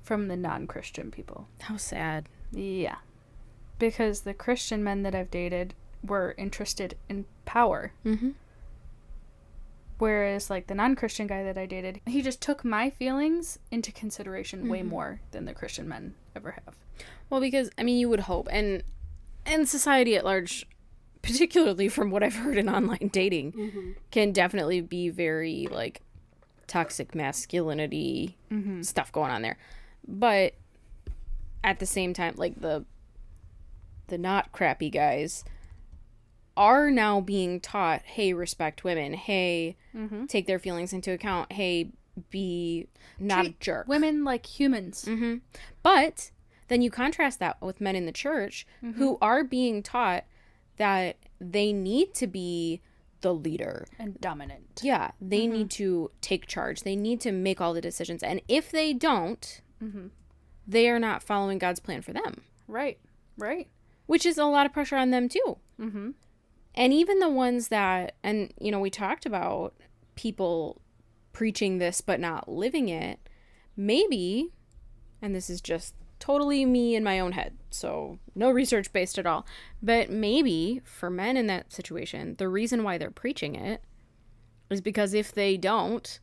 Speaker 2: from the non-Christian people.
Speaker 1: How sad.
Speaker 2: Yeah. Because the Christian men that I've dated were interested in power.
Speaker 1: Mm-hmm.
Speaker 2: Whereas, like, the non-Christian guy that I dated, he just took my feelings into consideration way more than the Christian men ever have.
Speaker 1: Well, because, I mean, you would hope, and society at large, particularly from what I've heard in online dating, can definitely be very, like, toxic masculinity stuff going on there. But at the same time, like, the not crappy guys are now being taught, hey, respect women, hey, take their feelings into account, hey, be not
Speaker 2: Treat
Speaker 1: a jerk.
Speaker 2: women like humans.
Speaker 1: Mm-hmm. But then you contrast that with men in the church who are being taught that they need to be the leader.
Speaker 2: And dominant.
Speaker 1: Yeah, they need to take charge. They need to make all the decisions. And if they don't, they are not following God's plan for them.
Speaker 2: Right. Right.
Speaker 1: Which is a lot of pressure on them too.
Speaker 2: Mm-hmm.
Speaker 1: And even the ones that, and, you know, we talked about people preaching this but not living it, maybe, and this is just totally me in my own head, so no research based at all, but maybe for men in that situation, the reason why they're preaching it is because if they don't,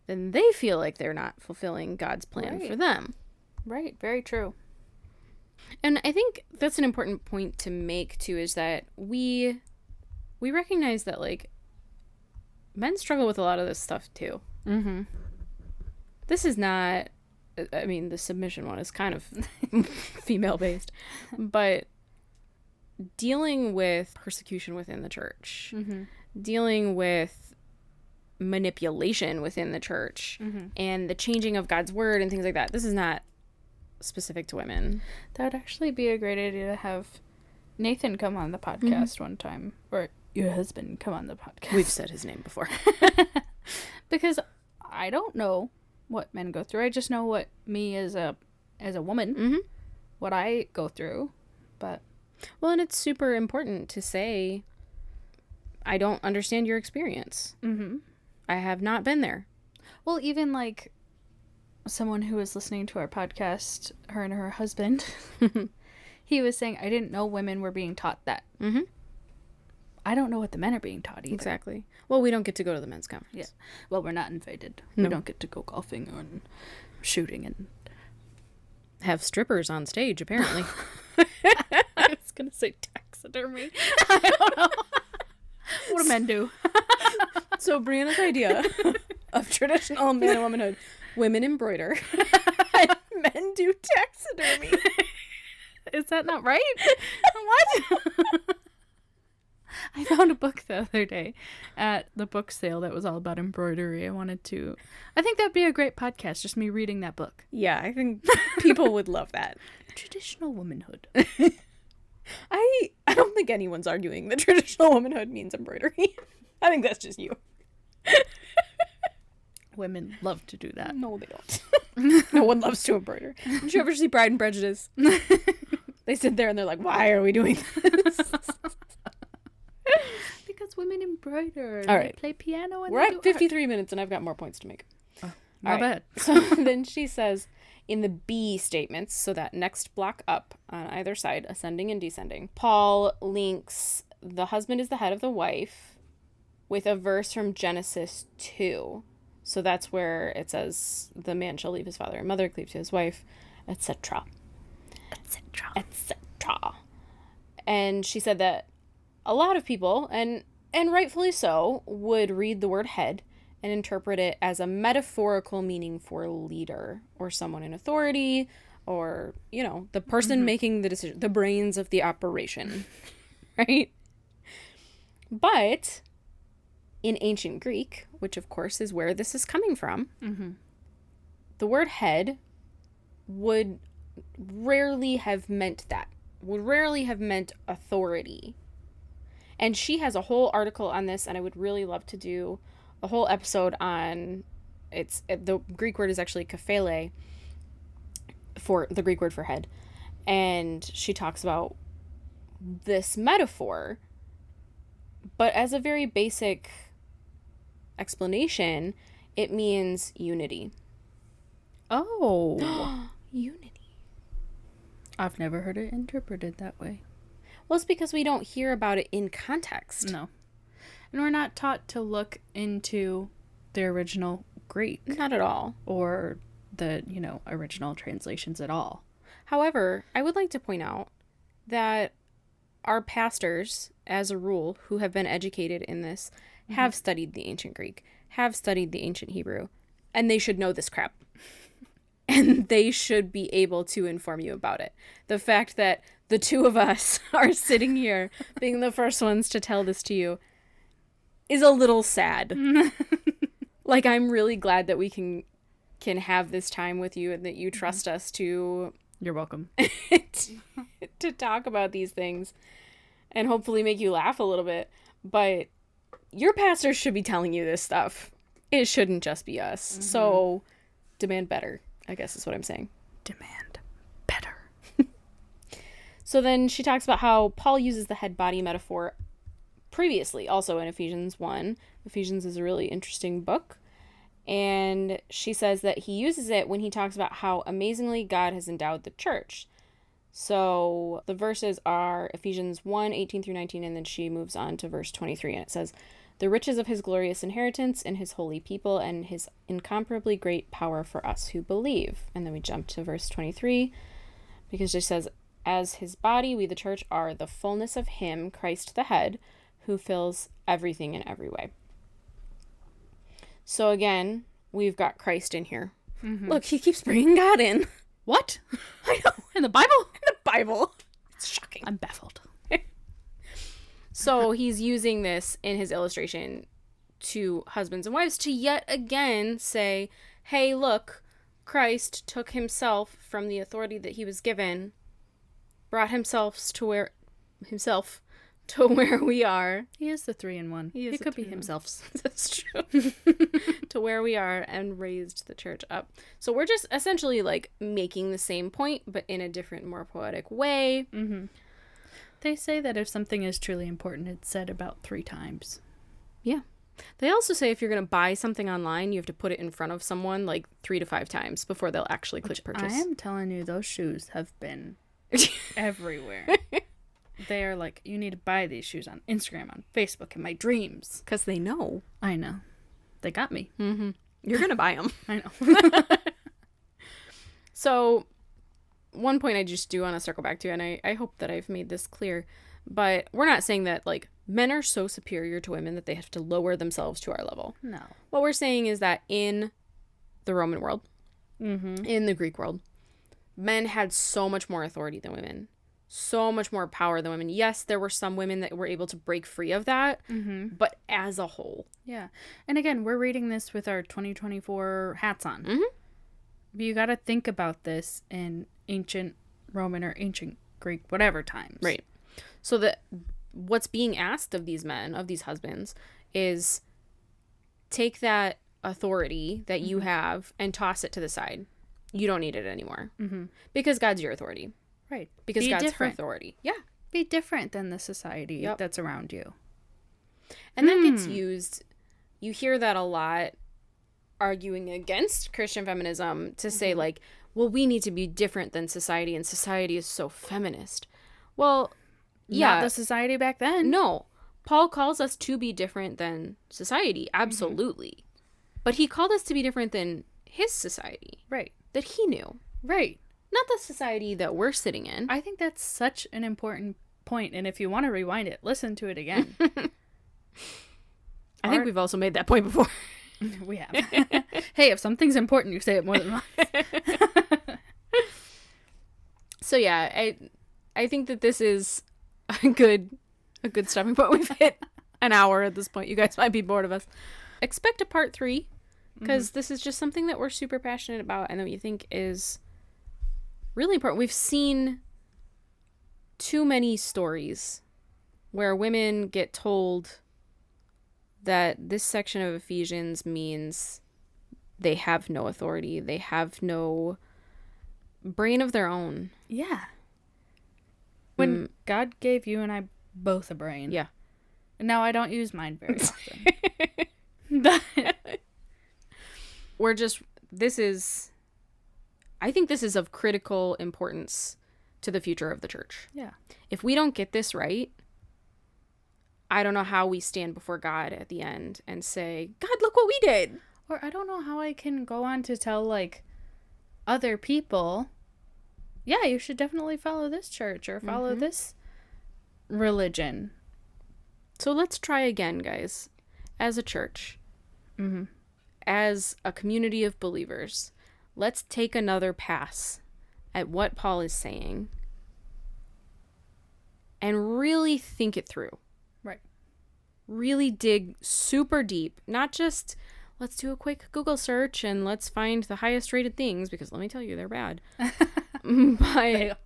Speaker 1: then they feel like they're not fulfilling God's plan for them.
Speaker 2: Right. Very true.
Speaker 1: And I think that's an important point to make too, is that we recognize that, like, men struggle with a lot of this stuff too.
Speaker 2: Mm-hmm.
Speaker 1: This is not, I mean, the submission one is kind of female based, but dealing with persecution within the church, dealing with manipulation within the church, and the changing of God's word and things like that, this is not specific to women.
Speaker 2: That would actually be a great idea to have Nathan come on the podcast one time, or your husband come on the podcast.
Speaker 1: We've said his name before.
Speaker 2: Because I don't know what men go through. I just know what me as a woman, what I go through. But
Speaker 1: well, and it's super important to say, I don't understand your experience. I have not been there.
Speaker 2: Well, even like someone who was listening to our podcast, her and her husband, he was saying, I didn't know women were being taught that. I don't know what the men are being taught either.
Speaker 1: Exactly. Well, we don't get to go to the men's conference.
Speaker 2: Yeah. Well, we're not invited.
Speaker 1: No.
Speaker 2: We don't get to go golfing and shooting and
Speaker 1: have strippers on stage, apparently.
Speaker 2: I was going to say taxidermy. I don't know. What do men do?
Speaker 1: So Brianna's idea of traditional man and womanhood: women embroider, men do taxidermy.
Speaker 2: Is that not right? What? I found a book the other day at the book sale that was all about embroidery. I think that'd be a great podcast, just me reading that book.
Speaker 1: Yeah, I think people would love that.
Speaker 2: Traditional womanhood.
Speaker 1: I don't think anyone's arguing that traditional womanhood means embroidery. I think that's just you.
Speaker 2: Women love to do that.
Speaker 1: No, they don't. No one loves to embroider. Did you ever see Pride and Prejudice? They sit there and they're like, why are we doing this?
Speaker 2: Because women embroider. writer.
Speaker 1: All
Speaker 2: They
Speaker 1: right.
Speaker 2: play piano and
Speaker 1: We're
Speaker 2: they
Speaker 1: at
Speaker 2: do
Speaker 1: 53 minutes and I've got more points to make.
Speaker 2: Not
Speaker 1: All right.
Speaker 2: bad.
Speaker 1: So then she says in the B statements, so that next block up on either side, ascending and descending, Paul links the husband is the head of the wife with a verse from Genesis 2. So that's where it says the man shall leave his father and mother, cleave to his wife, etc. etc. etc. And she said that a lot of people, and rightfully so, would read the word head and interpret it as a metaphorical meaning for leader or someone in authority or, the person making the decision, the brains of the operation, right? But in ancient Greek, which of course is where this is coming from, the word head would rarely have meant that, would rarely have meant authority. And she has a whole article on this, and I would really love to do a whole episode on the Greek word is actually kephale, for the Greek word for head. And she talks about this metaphor, but as a very basic explanation, it means unity.
Speaker 2: Oh.
Speaker 1: Unity.
Speaker 2: I've never heard it interpreted that way.
Speaker 1: Well, it's because we don't hear about it in context.
Speaker 2: No. And we're not taught to look into the original Greek.
Speaker 1: Not at all.
Speaker 2: Or the, original translations at all.
Speaker 1: However, I would like to point out that our pastors, as a rule, who have been educated in this, have studied the ancient Greek, have studied the ancient Hebrew, and they should know this crap. And they should be able to inform you about it. The fact that the two of us are sitting here being the first ones to tell this to you is a little sad. Like, I'm really glad that we can have this time with you and that you trust us to...
Speaker 2: You're welcome.
Speaker 1: to talk about these things and hopefully make you laugh a little bit. But your pastors should be telling you this stuff. It shouldn't just be us. So demand better, I guess is what I'm saying.
Speaker 2: Demand better.
Speaker 1: So then she talks about how Paul uses the head body metaphor previously, also in Ephesians 1. Ephesians is a really interesting book. And she says that he uses it when he talks about how amazingly God has endowed the church. So the verses are Ephesians 1, 18 through 19, and then she moves on to verse 23, and it says, the riches of his glorious inheritance in his holy people and his incomparably great power for us who believe. And then we jump to verse 23, because it says, as his body, we the church are the fullness of him, Christ the head, who fills everything in every way. So again, we've got Christ in here. Look, he keeps bringing God in.
Speaker 2: What?
Speaker 1: I know.
Speaker 2: In the Bible?
Speaker 1: In the Bible. It's shocking.
Speaker 2: I'm baffled.
Speaker 1: So he's using this in his illustration to husbands and wives to yet again say, hey, look, Christ took himself from the authority that he was given, brought himself to where we are.
Speaker 2: He is the 3-in-1. He could be himself.
Speaker 1: That's true. To where we are and raised the church up. So we're just essentially like making the same point, but in a different, more poetic way.
Speaker 2: They say that if something is truly important, it's said about 3 times.
Speaker 1: Yeah. They also say if you're going to buy something online, you have to put it in front of someone like 3 to 5 times before they'll actually click purchase.
Speaker 2: I am telling you, those shoes have been everywhere. They are like, you need to buy these shoes on Instagram, on Facebook, in my dreams.
Speaker 1: Because they know.
Speaker 2: I know. They got me.
Speaker 1: You're going to buy them.
Speaker 2: I know.
Speaker 1: So, one point I just do want to circle back to, and I hope that I've made this clear, but we're not saying that, like, men are so superior to women that they have to lower themselves to our level.
Speaker 2: No.
Speaker 1: What we're saying is that in the Roman world, in the Greek world, men had so much more authority than women. So much more power than women. Yes, there were some women that were able to break free of that, but as a whole.
Speaker 2: Yeah. And again, we're reading this with our 2024 hats on. But you got to think about this in ancient Roman or ancient Greek, whatever times.
Speaker 1: Right. So that what's being asked of these men, of these husbands, is take that authority that you have and toss it to the side. You don't need it anymore. Because God's your authority.
Speaker 2: Right.
Speaker 1: Because God's her authority. Yeah.
Speaker 2: Be different than the society that's around you.
Speaker 1: And that gets used, you hear that a lot, arguing against Christian feminism to say, like, well, we need to be different than society, and society is so feminist. Well, yeah.
Speaker 2: Not the society back then.
Speaker 1: No. Paul calls us to be different than society, absolutely. But he called us to be different than his society.
Speaker 2: Right.
Speaker 1: That he knew.
Speaker 2: Right.
Speaker 1: Not the society that we're sitting in.
Speaker 2: I think that's such an important point, and if you want to rewind it, listen to it again.
Speaker 1: I think we've also made that point before.
Speaker 2: We have. Hey, if something's important, you say it more than once.
Speaker 1: So yeah, I think that this is a good stopping point. We've hit an hour at this point. You guys might be bored of us. Expect a part 3, because this is just something that we're super passionate about and that we think is really important. We've seen too many stories where women get told that this section of Ephesians means they have no authority. They have no brain of their own.
Speaker 2: Yeah. When God gave you and I both a brain.
Speaker 1: Yeah.
Speaker 2: Now, I don't use mine very often.
Speaker 1: I think this is of critical importance to the future of the church.
Speaker 2: Yeah.
Speaker 1: If we don't get this right, I don't know how we stand before God at the end and say, God, look what we did.
Speaker 2: Or I don't know how I can go on to tell, like, other people, yeah, you should definitely follow this church or follow this religion.
Speaker 1: So let's try again, guys. As a church, as a community of believers, let's take another pass at what Paul is saying and really think it through.
Speaker 2: Right.
Speaker 1: Really dig super deep. Not just, let's do a quick Google search and let's find the highest rated things, because let me tell you, they're bad.
Speaker 2: They are.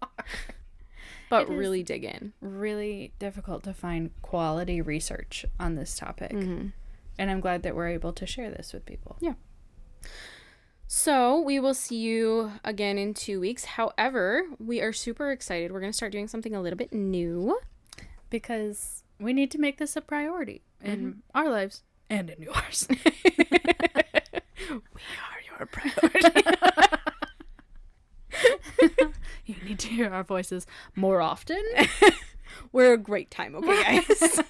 Speaker 1: But really dig in.
Speaker 2: Really difficult to find quality research on this topic. And I'm glad that we're able to share this with people.
Speaker 1: Yeah. So we will see you again in 2 weeks. However, we are super excited. We're going to start doing something a little bit new.
Speaker 2: Because we need to make this a priority in our lives and in yours.
Speaker 1: We are your priority.
Speaker 2: You need to hear our voices more often.
Speaker 1: We're a great time, okay, guys?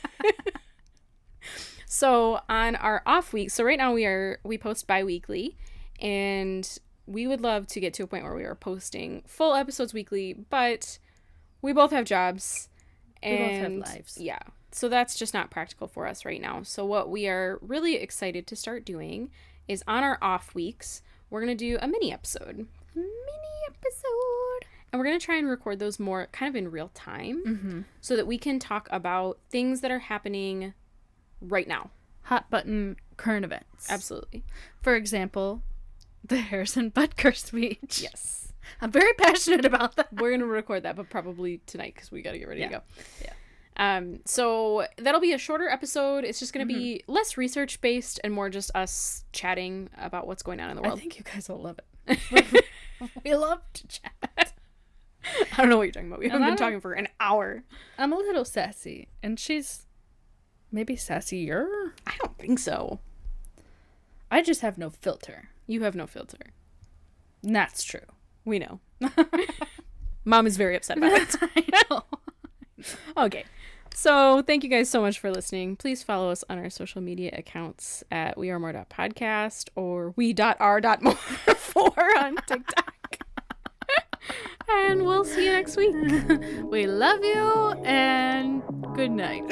Speaker 1: So on our off week, so right now we post bi-weekly, and we would love to get to a point where we are posting full episodes weekly, but we both have jobs. And
Speaker 2: we both have lives.
Speaker 1: Yeah. So that's just not practical for us right now. So what we are really excited to start doing is on our off weeks, we're going to do a mini episode. And we're going to try and record those more kind of in real time so that we can talk about things that are happening right now.
Speaker 2: Hot button current events.
Speaker 1: Absolutely.
Speaker 2: For example, the Harrison Butker speech.
Speaker 1: Yes.
Speaker 2: I'm very passionate about that.
Speaker 1: We're going to record that, but probably tonight because we got to get ready to go.
Speaker 2: Yeah.
Speaker 1: So that'll be a shorter episode. It's just going to be less research based and more just us chatting about what's going on in the world.
Speaker 2: I think you guys will love it. We love to chat.
Speaker 1: I don't know what you're talking about. We haven't been talking for an hour.
Speaker 2: I'm a little sassy, and she's maybe sassier.
Speaker 1: I don't think so.
Speaker 2: I just have no filter.
Speaker 1: You have no filter.
Speaker 2: That's true.
Speaker 1: We know. Mom is very upset about it.
Speaker 2: I know.
Speaker 1: Okay. So thank you guys so much for listening. Please follow us on our social media accounts at wearemore.podcast or we.r.more4 on TikTok. And we'll see you next week.
Speaker 2: We love you, and good night.